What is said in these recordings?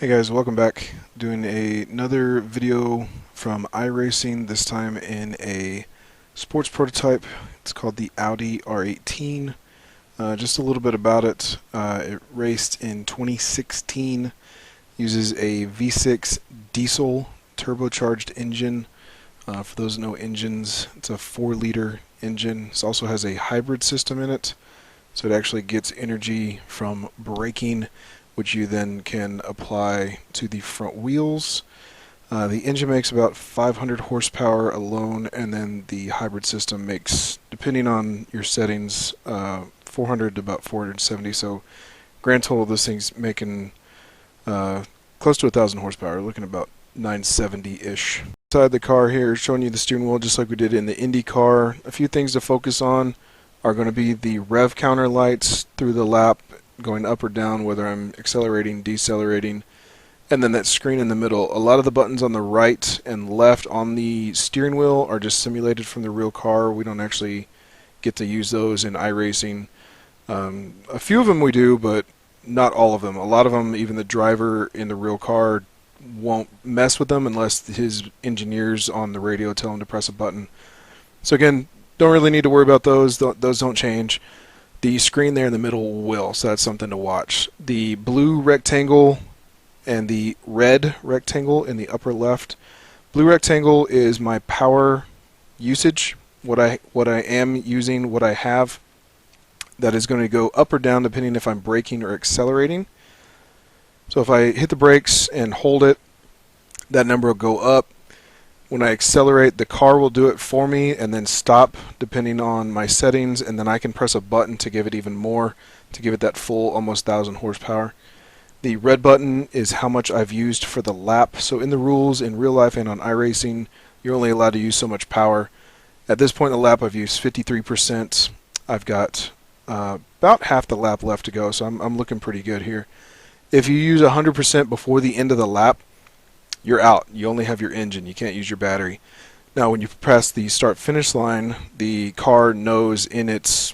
Hey guys, welcome back. Doing another video from iRacing, this time in a sports prototype. It's called the Audi R18. Just a little bit about it. It raced in 2016, uses a V6 diesel turbocharged engine. For those who know engines, it's a 4-liter engine. It also has a hybrid system in it, so it actually gets energy from braking, which you then can apply to the front wheels. The engine makes about 500 horsepower alone, and then the hybrid system makes, depending on your settings, 400 to about 470. So grand total, this thing's making close to 1,000 horsepower, looking at about 970-ish. Inside the car here, showing you the steering wheel just like we did in the Indy car. A few things to focus on are going to be the rev counter lights through the lap, going up or down, whether I'm accelerating, decelerating, and then that screen in the middle. A lot of the buttons on the right and left on the steering wheel are just simulated from the real car. We don't actually get to use those in iRacing. A few of them we do, but not all of them. A lot of them, even the driver in the real car won't mess with them unless his engineers on the radio tell him to press a button. So again, don't really need to worry about those. Those don't change. The screen there in the middle will, so that's something to watch. The blue rectangle and the red rectangle in the upper left. Blue rectangle is my power usage, what I am using, what I have. That is going to go up or down depending if I'm braking or accelerating. So if I hit the brakes and hold it, that number will go up. When I accelerate, the car will do it for me and then stop depending on my settings, and then I can press a button to give it even more, to give it that full almost 1,000 horsepower. The red button is how much I've used for the lap. So in the rules, in real life and on iRacing, you're only allowed to use so much power. At this point in the lap, I've used 53%. I've got about half the lap left to go, so I'm looking pretty good here. If you use 100% before the end of the lap, you're out. You only have your engine. You can't use your battery. Now, when you press the start-finish line, the car knows in its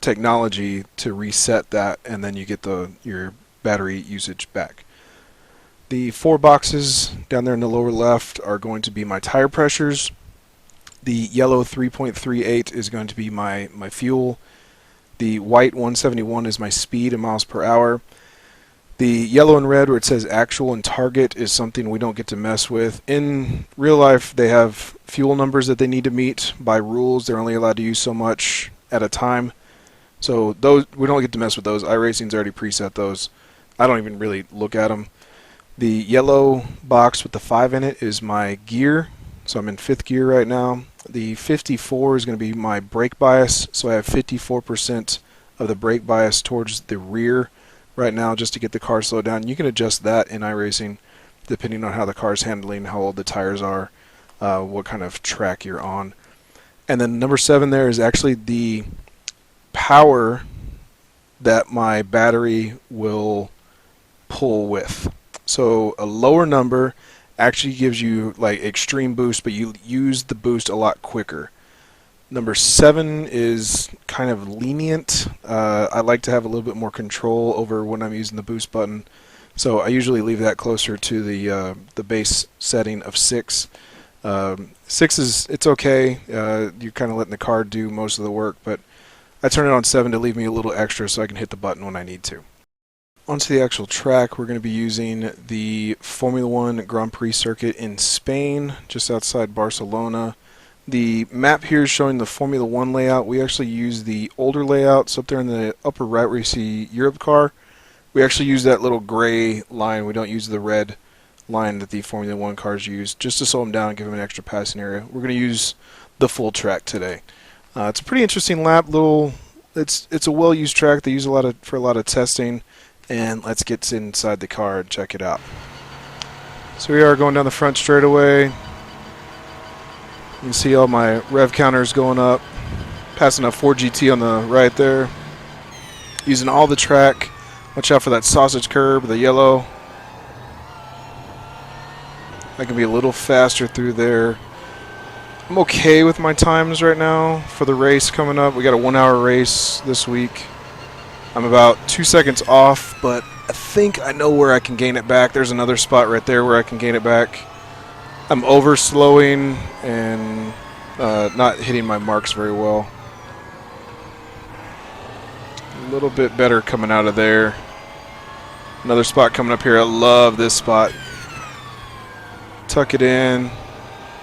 technology to reset that, and then you get your battery usage back. The 4 boxes down there in the lower left are going to be my tire pressures. The yellow 3.38 is going to be my fuel. The white 171 is my speed in miles per hour. The yellow and red where it says actual and target is something we don't get to mess with. In real life, they have fuel numbers that they need to meet by rules. They're only allowed to use so much at a time. So those we don't get to mess with those. iRacing's already preset those. I don't even really look at them. The yellow box with the 5 in it is my gear. So I'm in 5th gear right now. The 54 is going to be my brake bias. So I have 54% of the brake bias towards the rear right now, just to get the car slowed down. You can adjust that in iRacing depending on how the car's handling, how old the tires are, what kind of track you're on. And then number 7 there is actually the power that my battery will pull with. So a lower number actually gives you like extreme boost, but you use the boost a lot quicker. Number 7 is kind of lenient. I like to have a little bit more control over when I'm using the boost button, so I usually leave that closer to the base setting of 6. 6 is, it's okay. You're kind of letting the car do most of the work, but I turn it on 7 to leave me a little extra so I can hit the button when I need to. Onto the actual track, we're going to be using the Formula 1 Grand Prix circuit in Spain, just outside Barcelona. The map here is showing the Formula 1 layout. We actually use the older layouts up there in the upper right where you see Europe car. We actually use that little gray line. We don't use the red line that the Formula 1 cars use, just to slow them down and give them an extra passing area. We're going to use the full track today. It's a pretty interesting lap. It's a well-used track. They use for a lot of testing. And let's get inside the car and check it out. So we are going down the front straightaway. You can see all my rev counters going up. Passing a 4GT on the right there. Using all the track. Watch out for that sausage curb, the yellow. I can be a little faster through there. I'm okay with my times right now for the race coming up. We got a 1-hour race this week. I'm about 2 seconds off, but I think I know where I can gain it back. There's another spot right there where I can gain it back. I'm over slowing and not hitting my marks very well. A little bit better coming out of there. Another spot coming up here. I love this spot. Tuck it in.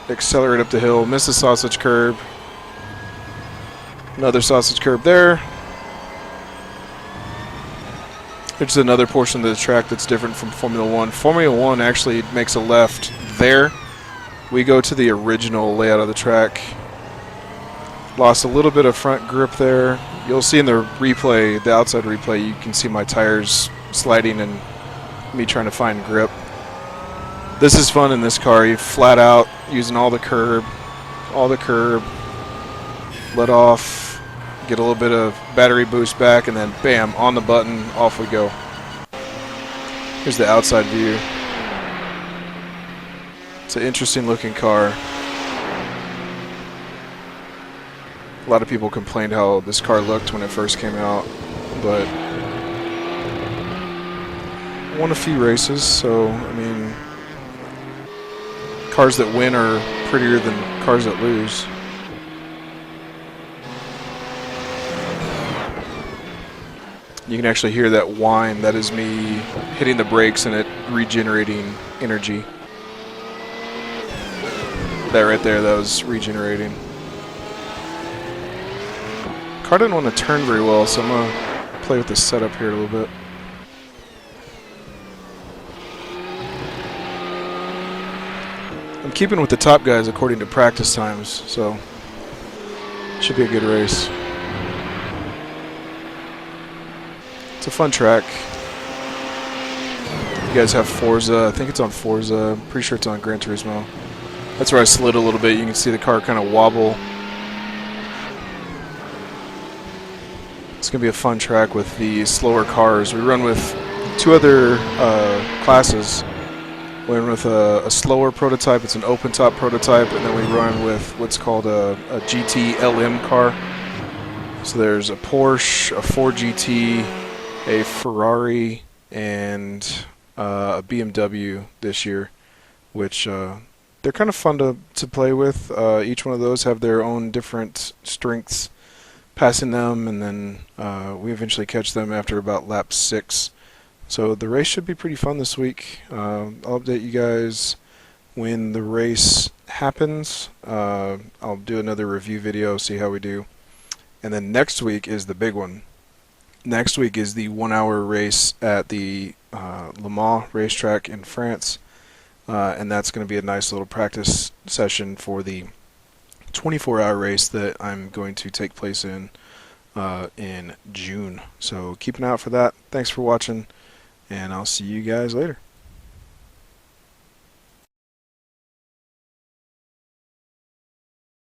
Accelerate up the hill. Miss the sausage curb. Another sausage curb there. There's another portion of the track that's different from Formula 1. Formula 1 actually makes a left there. We go to the original layout of the track. Lost a little bit of front grip there. You'll see in the replay, the outside replay, you can see my tires sliding and me trying to find grip. This is fun in this car. You flat out using all the curb, let off, get a little bit of battery boost back, and then bam, on the button, off we go. Here's the outside view. It's an interesting looking car. A lot of people complained how this car looked when it first came out, but won a few races, so I mean, cars that win are prettier than cars that lose. You can actually hear that whine. That is me hitting the brakes and it regenerating energy. That right there, that was regenerating. Car didn't want to turn very well, so I'm going to play with the setup here a little bit. I'm keeping with the top guys according to practice times, so should be a good race. It's a fun track. You guys have Forza. I think it's on Forza. I'm pretty sure it's on Gran Turismo. That's where I slid a little bit. You can see the car kind of wobble. It's going to be a fun track with the slower cars. We run with two other classes. We run with a slower prototype. It's an open-top prototype. And then we run with what's called a GT LM car. So there's a Porsche, a Ford GT, a Ferrari, and a BMW this year, which they're kind of fun to play with. Each one of those have their own different strengths. Passing them, and then we eventually catch them after about lap 6. So the race should be pretty fun this week. I'll update you guys when the race happens. I'll do another review video, see how we do. And then next week is the big one. Next week is the 1-hour race at the LeMans racetrack in France. And that's going to be a nice little practice session for the 24-hour race that I'm going to take place in June. So keep an eye out for that. Thanks for watching, and I'll see you guys later.